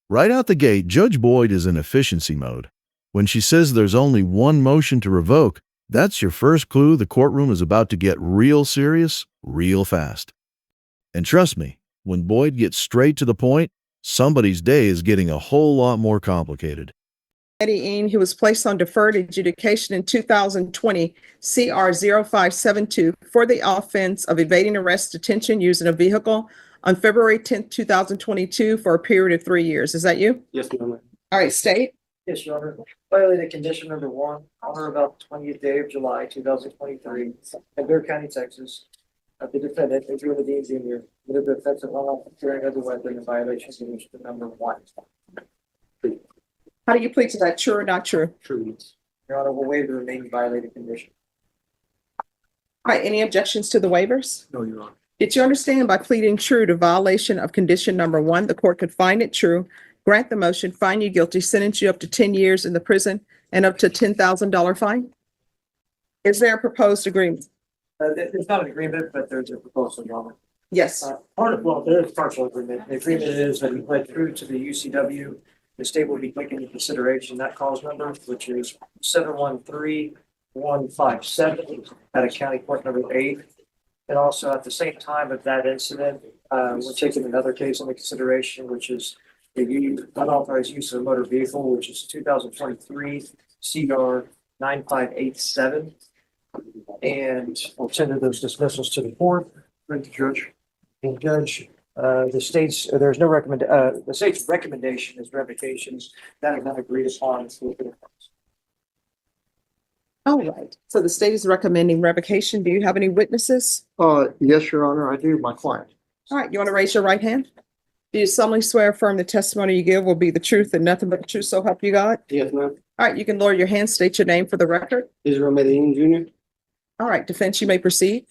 Right out the gate, Judge Boyd is in efficiency mode. When she says there's only one motion to revoke, that's your first clue the courtroom is about to get real serious, real fast. And trust me, when Boyd gets straight to the point, somebody's day is getting a whole lot more complicated. Eddie, he was placed on deferred adjudication in 2020 CR 0572 for the offense of evading arrest, detention, using a vehicle on February 10th, 2022 for a period of 3 years. Is that you? Yes, ma'am. All right, state. Yes, Your Honor. Violated condition number 1 on or about the 20th day of July, 2023, in Door County, Texas. The defendant, Adrian Medine Jr., committed the offense of unlawful carrying of a weapon in violation of condition number 1. How do you plead to that? True or not true? True. Your Honor, will waive the remaining violated condition. All right, any objections to the waivers? No, Your Honor. Did you understand by pleading true to violation of condition number 1, the court could find it true, grant the motion, find you guilty, sentence you up to 10 years in the prison and up to $10,000 fine? Is there a proposed agreement? There's not an agreement, but there's a proposal, Your Honor. Yes. There is partial agreement. The agreement is that he pled true to the UCW. The state will be taking into consideration that cause number, which is 713157 at a county court number 8. And also at the same time of that incident, we're taking another case into consideration, which is the unauthorized use of a motor vehicle, which is 2023 CR 9587. And we'll tender those dismissals to the court. Thank you, Judge. And Judge, the state's recommendation is revocations that have not agreed upon. All right. So the state is recommending revocation. Do you have any witnesses? Yes, Your Honor, I do. My client. All right. You want to raise your right hand? Do you solemnly swear affirm the testimony you give will be the truth and nothing but the truth, so help you God? Yes, ma'am. All right. You can lower your hand, state your name for the record. Israel Medine Jr. All right. Defense, you may proceed.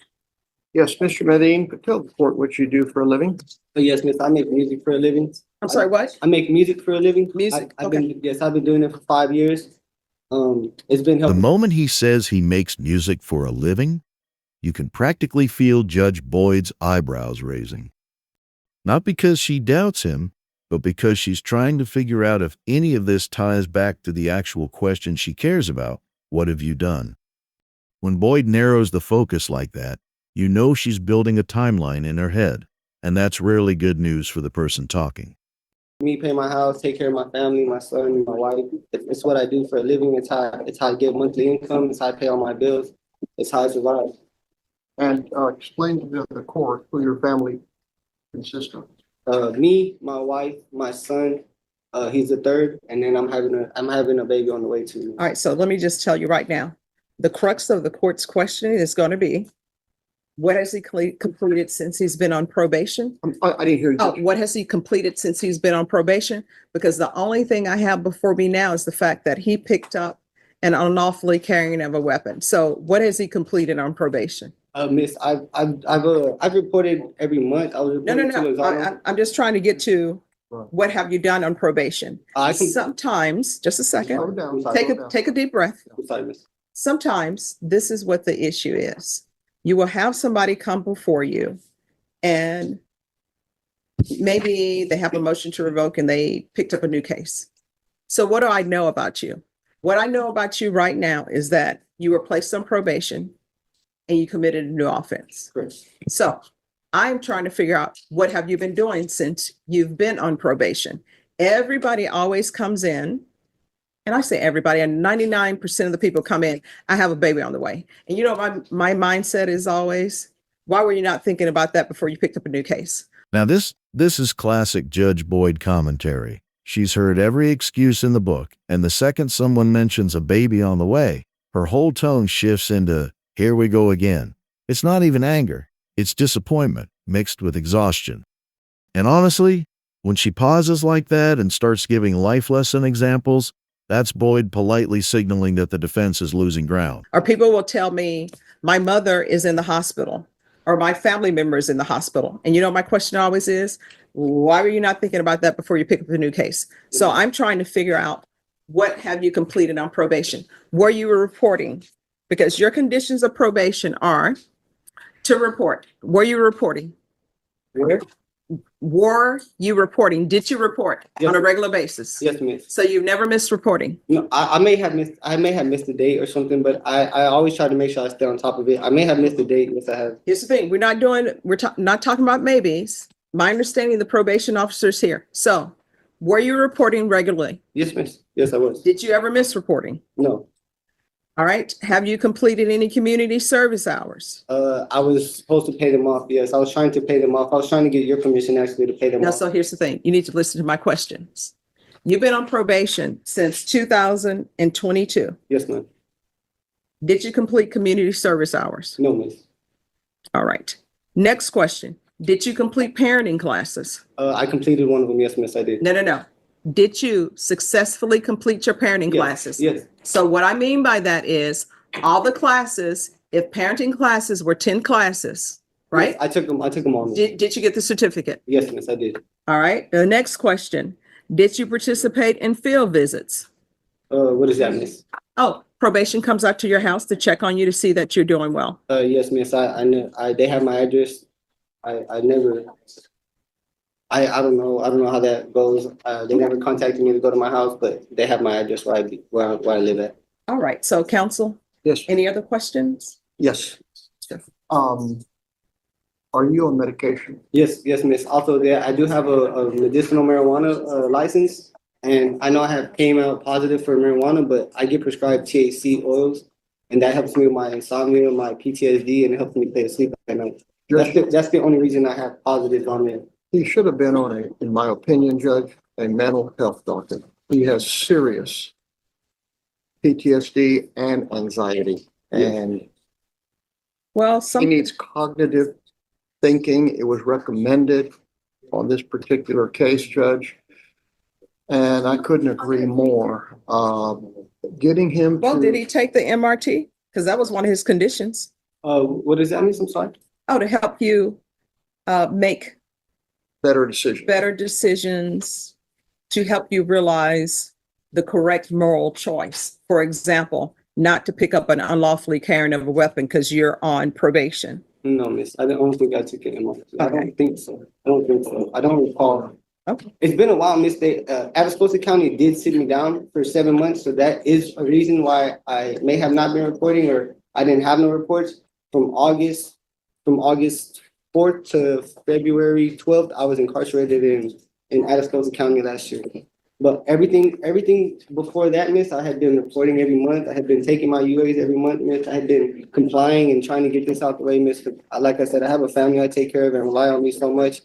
Yes, Mr. Medine, tell the court what you do for a living. Yes, miss. I make music for a living. I'm sorry, what? I make music for a living. Music, I've been doing it for 5 years. It's been The helping. moment he says he makes music for a living, you can practically feel Judge Boyd's eyebrows raising. Not because she doubts him, but because she's trying to figure out if any of this ties back to the actual question she cares about: what have you done? When Boyd narrows the focus like that, you know she's building a timeline in her head, and that's rarely good news for the person talking. Me pay my house, take care of my family, my son, my wife. It's what I do for a living. It's how I get monthly income. It's how I pay all my bills. It's how I survive. And explain to the court who your family consists of. Me, my wife, my son. He's the third, and then I'm having a baby on the way too. All right. So let me just tell you right now, the crux of the court's questioning is going to be, what has he completed since he's been on probation? I didn't hear you. Oh, what has he completed since he's been on probation? Because the only thing I have before me now is the fact that he picked up an unlawfully carrying of a weapon. So what has he completed on probation? Miss, I've reported every month. I was No. I'm just trying to get to what have you done on probation? Sometimes, just a second, Slow down. take a deep breath. I'm sorry, miss. Sometimes this is what the issue is. You will have somebody come before you and maybe they have a motion to revoke and they picked up a new case. So what do I know about you? What I know about you right now is that you were placed on probation and you committed a new offense. Correct. So I'm trying to figure out, what have you been doing since you've been on probation? Everybody always comes in, and I say everybody, and 99% of the people come in, I have a baby on the way. And you know, my mindset is always, why were you not thinking about that before you picked up a new case? Now this is classic Judge Boyd commentary. She's heard every excuse in the book, and the second someone mentions a baby on the way, her whole tone shifts into, here we go again. It's not even anger, it's disappointment mixed with exhaustion. And honestly, when she pauses like that and starts giving life lesson examples, that's Boyd politely signaling that the defense is losing ground. Or people will tell me, my mother is in the hospital, or my family member is in the hospital. And you know, my question always is, why were you not thinking about that before you pick up the new case? So I'm trying to figure out, what have you completed on probation? Were you reporting? Because your conditions of probation are to report. Were you reporting? Where? Were you reporting? Did you report Yes. on a regular basis? Yes, miss. So you've never missed reporting? No, I may have missed a date or something, but I always try to make sure I stay on top of it. I may have missed a date, yes, I have. Here's the thing, we're not talking about maybes. My understanding, the probation officer's here. So were you reporting regularly? Yes, miss. Yes, I was. Did you ever miss reporting? No, All right. Have you completed any community service hours? I was supposed to pay them off. Yes, I was trying to pay them off. I was trying to get your permission actually to pay them Now, off. so here's the thing. You need to listen to my questions. You've been on probation since 2022. Yes, ma'am. Did you complete community service hours? No, miss. All right. Next question. Did you complete parenting classes? I completed one of them. Yes, miss, I did. No. Did you successfully complete your parenting Yes, classes? yes. So what I mean by that is all the classes, if parenting classes were 10 classes, right? Yes, I took them all. Miss. Did you get the certificate? Yes, miss, I did. All right. The next question. Did you participate in field visits? What is that, miss? Oh, probation comes out to your house to check on you to see that you're doing well. Yes, miss. I know. They have my address. I never. I don't know. I don't know how that goes. They never contacted me to go to my house, but they have my address where I live at. All right. So counsel, Yes, any other questions? yes. Are you on medication? Yes, miss. Also, there I do have a medicinal marijuana license, and I know I have came out positive for marijuana, but I get prescribed THC oils, and that helps me with my insomnia, my PTSD, and it helps me stay asleep at night. That's the only reason I have positives on there. He should have been on in my opinion, Judge, a mental health doctor. He has serious PTSD and anxiety, and Well, he needs cognitive thinking. It was recommended on this particular case, Judge. And I couldn't agree more. Getting him well, did to, he take the MRT? Because that was one of his conditions. What does that mean? I'm sorry. Oh, to help you make better decision. better decisions, to help you realize the correct moral choice. For example, not to pick up an unlawfully carrying of a weapon because you're on probation. No, miss. I don't think I took it. I Okay. don't think so. I don't recall. Okay. It's been a while, miss. Atascosa County did sit me down for 7 months, so that is a reason why I may have not been reporting, or I didn't have no reports from August 4th to February 12th. I was incarcerated in Atascosa County last year. But everything before that, miss, I had been reporting every month. I had been taking my UAs every month, miss. I had been complying and trying to get this out the way, miss. Like I said, I have a family I take care of and rely on me so much.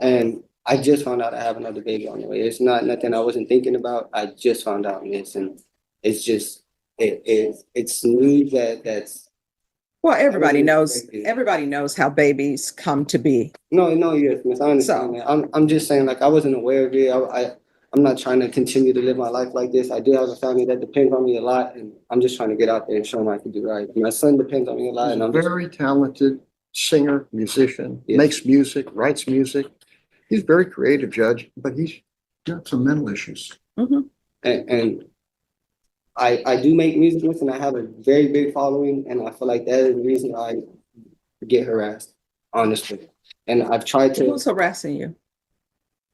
And I just found out I have another baby on the way. It's not nothing I wasn't thinking about. I just found out, miss. And it's just, it's news that's. Well, everybody really knows, expected. everybody knows how babies come to be. No, yes, miss. I understand that. I'm just saying, like, I wasn't aware of it. I'm not trying to continue to live my life like this. I do have a family that depends on me a lot, and I'm just trying to get out there and show them I can do right. My son depends on me a lot, He's and a I'm just, very talented singer, musician, Yes. makes music, writes music. He's very creative, Judge, but he's got some mental issues. Mhm. and I do make music with, and I have a very big following, and I feel like that is the reason I get harassed, honestly. And I've tried to. Who's harassing you?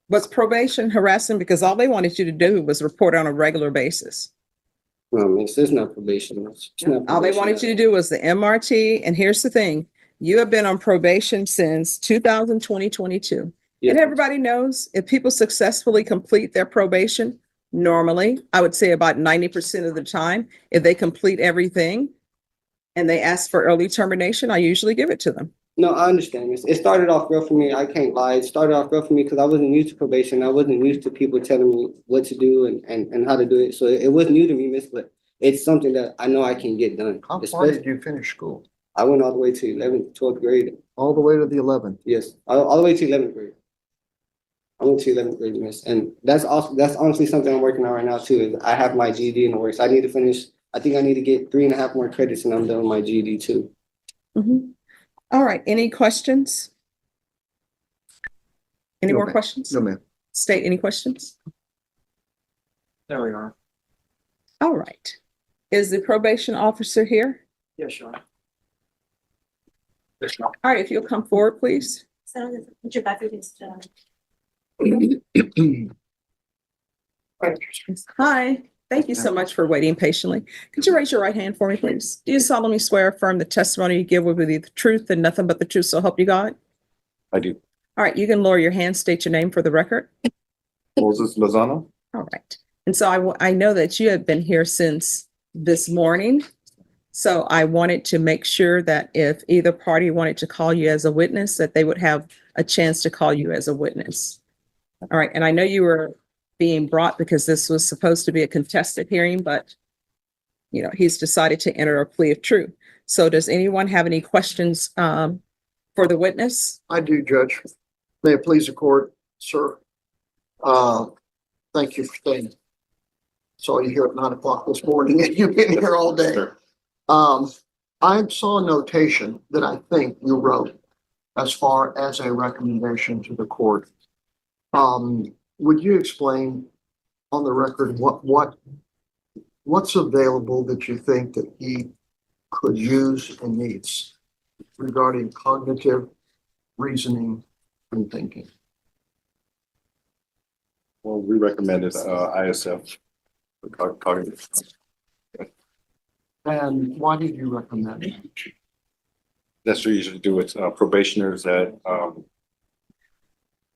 Was probation harassing? Because all they wanted you to do was report on a regular basis. No, miss, it's not probation. It's not All they probation. wanted you to do was the MRT. And here's the thing, you have been on probation since 2022. Yes, And everybody knows if people successfully complete their probation, normally, I would say about 90% of the time, if they complete everything and they ask for early termination, I usually give it to them. No, I understand this. It started off rough for me. I can't lie. It started off rough for me because I wasn't used to probation. I wasn't used to people telling me what to do and how to do it. So it was new to me, miss, but it's something that I know I can get done. How far Especially, did you finish school? I went all the way to 11th, 12th grade. All the way to the 11th. Yes, all the way to 11th grade. I went to 11th grade, miss. And that's honestly something I'm working on right now too. Is I have my GED in the works. I need to finish. I think I need to get 3.5 more credits and I'm done with my GED too. Mhm. All right, any questions? Any No, more ma'am. questions? No, ma'am. State, any questions? There we are. All right. Is the probation officer here? Yes, Your Honor. All right, if you'll come forward, please. Put your back against, Hi, thank you so much for waiting patiently. Could you raise your right hand for me, please? Do you solemnly swear or affirm the testimony you give will be the truth and nothing but the truth, so help you God? I do. All right, you can lower your hand, state your name for the record. Moses Lozano? All right. And so I know that you have been here since this morning. So I wanted to make sure that if either party wanted to call you as a witness, that they would have a chance to call you as a witness. All right. And I know you were being brought because this was supposed to be a contested hearing, but he's decided to enter a plea of truth. So does anyone have any questions for the witness? I do, Judge. May it please the court, sir. Thank you for staying. Saw you here at 9 o'clock this morning and you've been here all day. I saw a notation that I think you wrote as far as a recommendation to the court. Would you explain on the record what's available that you think that he could use and needs regarding cognitive reasoning and thinking? Well, we recommended ISF for cognitive. And why did you recommend it? That's what we usually do with probationers that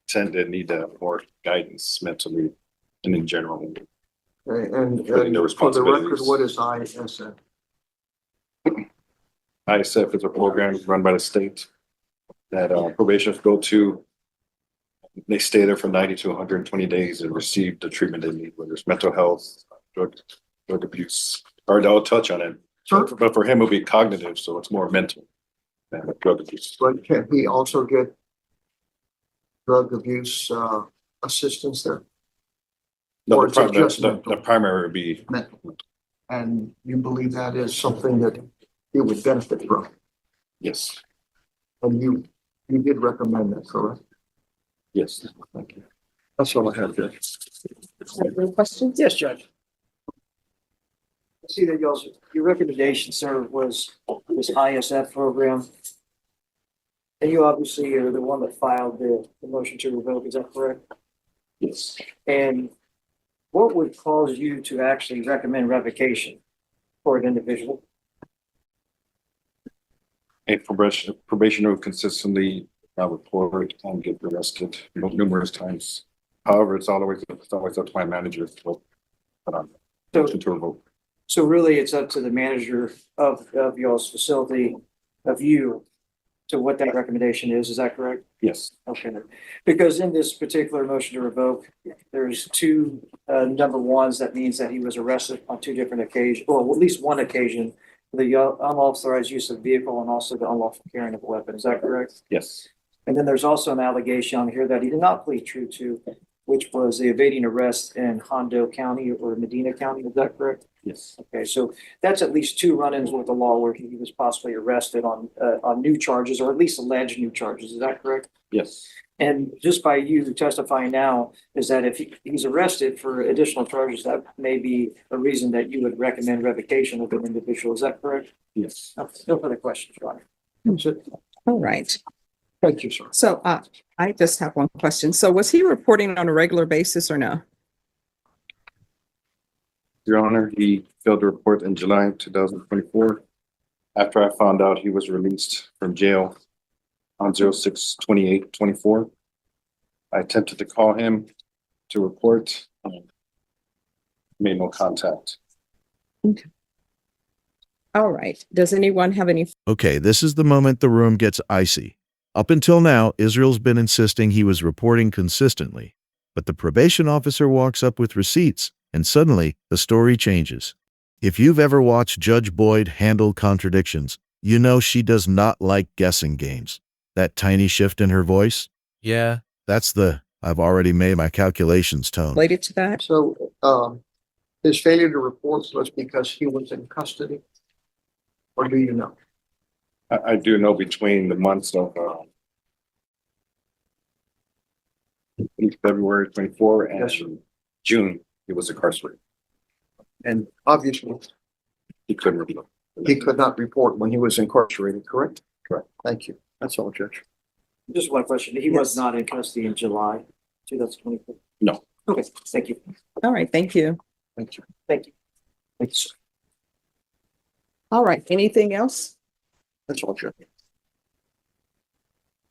tend to need more guidance mentally and in general. Okay, and Putting the for the record, responsibilities. what is ISF? ISF is a program run by the state that probationers go to. They stay there for 90 to 120 days and receive the treatment they need, whether it's mental health, drug abuse, or I'll touch on it. Sure. But for him, it'll be cognitive, so it's more mental than drug abuse. But can he also get drug abuse assistance there? No, Or is it just the mental? primary would be Mental. And you believe that is something that he would benefit from? yes, And you did recommend that, correct? yes. Thank you. That's all I have, Judge. Any questions? Yes, Judge. I see that your recommendation, sir, was this ISF program. And you obviously are the one that filed the motion to revoke, is that correct? Yes. And what would cause you to actually recommend revocation for an individual? A probationer would consistently report and get arrested numerous times. However, it's always up to my manager to put on motion to revoke. So really, it's up to the manager of y'all's facility, of you, to what that recommendation is that correct? Yes. Okay, because in this particular motion to revoke, there's two number ones. That means that he was arrested on two different occasions, or at least one occasion, for the unauthorized use of vehicle and also the unlawful carrying of a weapon. Is that correct? Yes. And then there's also an allegation on here that he did not plead true to, which was the evading arrest in Hondo County or Medina County. Is that correct? Yes. Okay, so that's at least two run-ins with the law where he was possibly arrested on new charges, or at least alleged new charges. Is that correct? Yes. And just by you testifying now is that if he's arrested for additional charges, that may be a reason that you would recommend revocation of an individual. Is that correct? Yes. No further questions, Your Honor. That's it. All right. Thank you, sir. So I just have one question. So was he reporting on a regular basis or no? Your Honor, he failed to report in July 2024. After I found out he was released from jail on 06/28/24, I attempted to call him to report. Made no contact. All right. Does anyone have any? Okay, this is the moment the room gets icy. Up until now, Israel's been insisting he was reporting consistently, but the probation officer walks up with receipts, and suddenly the story changes. If you've ever watched Judge Boyd handle contradictions, you know she does not like guessing games. That tiny shift in her voice? Yeah, that's the "I've already made my calculations" tone. Related to that? So his failure to report was because he was in custody? Or do you know? I do know between the months of February 24 and Yes, sir. June, he was incarcerated. And obviously, He couldn't report. he could not report when he was incarcerated, correct? Correct. Thank you. That's all, Judge. Just one question. He was Yes. not in custody in July 2024? No. Okay, thank you. All right, thank you. Thank you. Thank you. Thank you, sir. All right, anything else? That's all, Judge.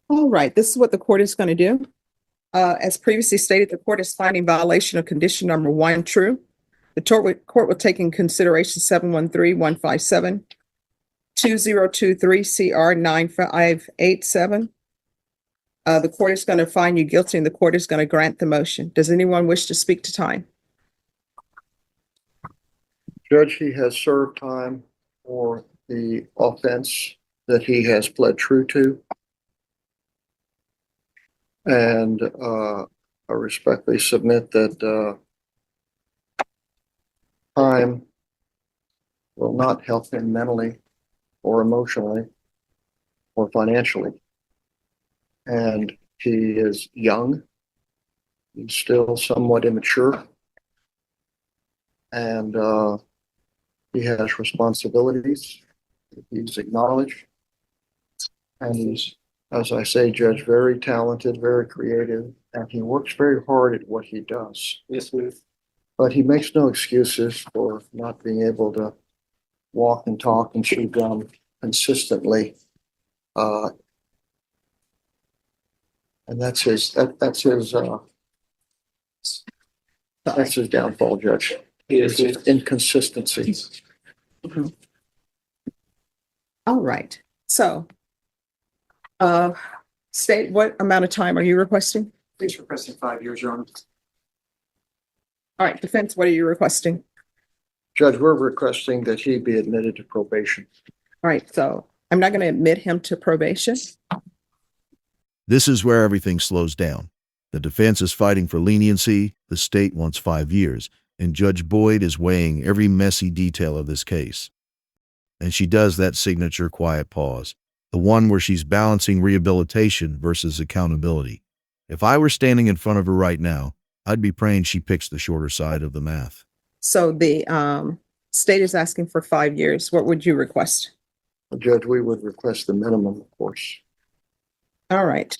All right, this is what the court is going to do. As previously stated, the court is finding violation of condition number 1 true. The court will take in consideration 713-157, 2023 CR 9587. The court is going to find you guilty and the court is going to grant the motion. Does anyone wish to speak to time? Judge, he has served time for the offense that he has pled true to. And I respectfully submit that time will not help him mentally or emotionally or financially. And he is young. He's still somewhat immature. And he has responsibilities. He's acknowledged. And he's, as I say, Judge, very talented, very creative, and he works very hard at what he does. Yes, ma'am. But he makes no excuses for not being able to walk and talk and chew gum consistently. And that's his downfall, Judge. Yes, ma'am. It's inconsistency. All right, so state what amount of time are you requesting? Please requesting 5 years, Your Honor. All right, defense, what are you requesting? Judge, we're requesting that he be admitted to probation. All right, so I'm not going to admit him to probation. This is where everything slows down. The defense is fighting for leniency, the state wants 5 years, and Judge Boyd is weighing every messy detail of this case. And she does that signature quiet pause, the one where she's balancing rehabilitation versus accountability. If I were standing in front of her right now, I'd be praying she picks the shorter side of the math. So the state is asking for 5 years. What would you request? Judge, we would request the minimum, of course. All right.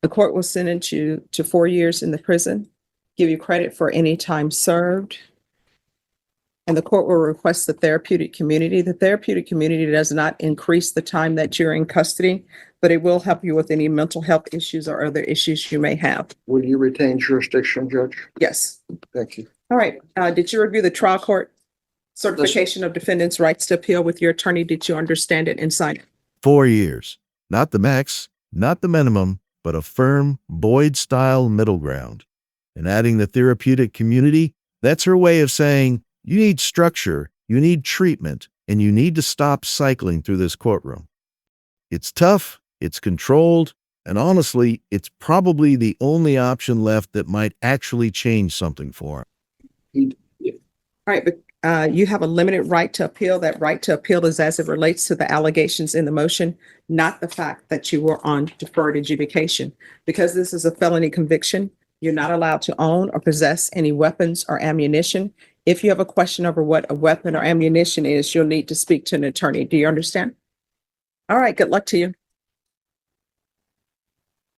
The court will sentence you to 4 years in the prison, give you credit for any time served. And the court will request the therapeutic community. The therapeutic community does not increase the time that you're in custody, but it will help you with any mental health issues or other issues you may have. Will you retain jurisdiction, Judge? Yes. Thank you. All right. Did you review the trial court certification of defendant's rights to appeal with your attorney? Did you understand it and sign it? 4 years. Not the max, not the minimum, but a firm Boyd-style middle ground. And adding the therapeutic community, that's her way of saying, you need structure, you need treatment, and you need to stop cycling through this courtroom. It's tough, it's controlled, and honestly, it's probably the only option left that might actually change something for him. All right, but you have a limited right to appeal. That right to appeal is as it relates to the allegations in the motion, not the fact that you were on deferred adjudication. Because this is a felony conviction, you're not allowed to own or possess any weapons or ammunition. If you have a question over what a weapon or ammunition is, you'll need to speak to an attorney. Do you understand? All right, good luck to you.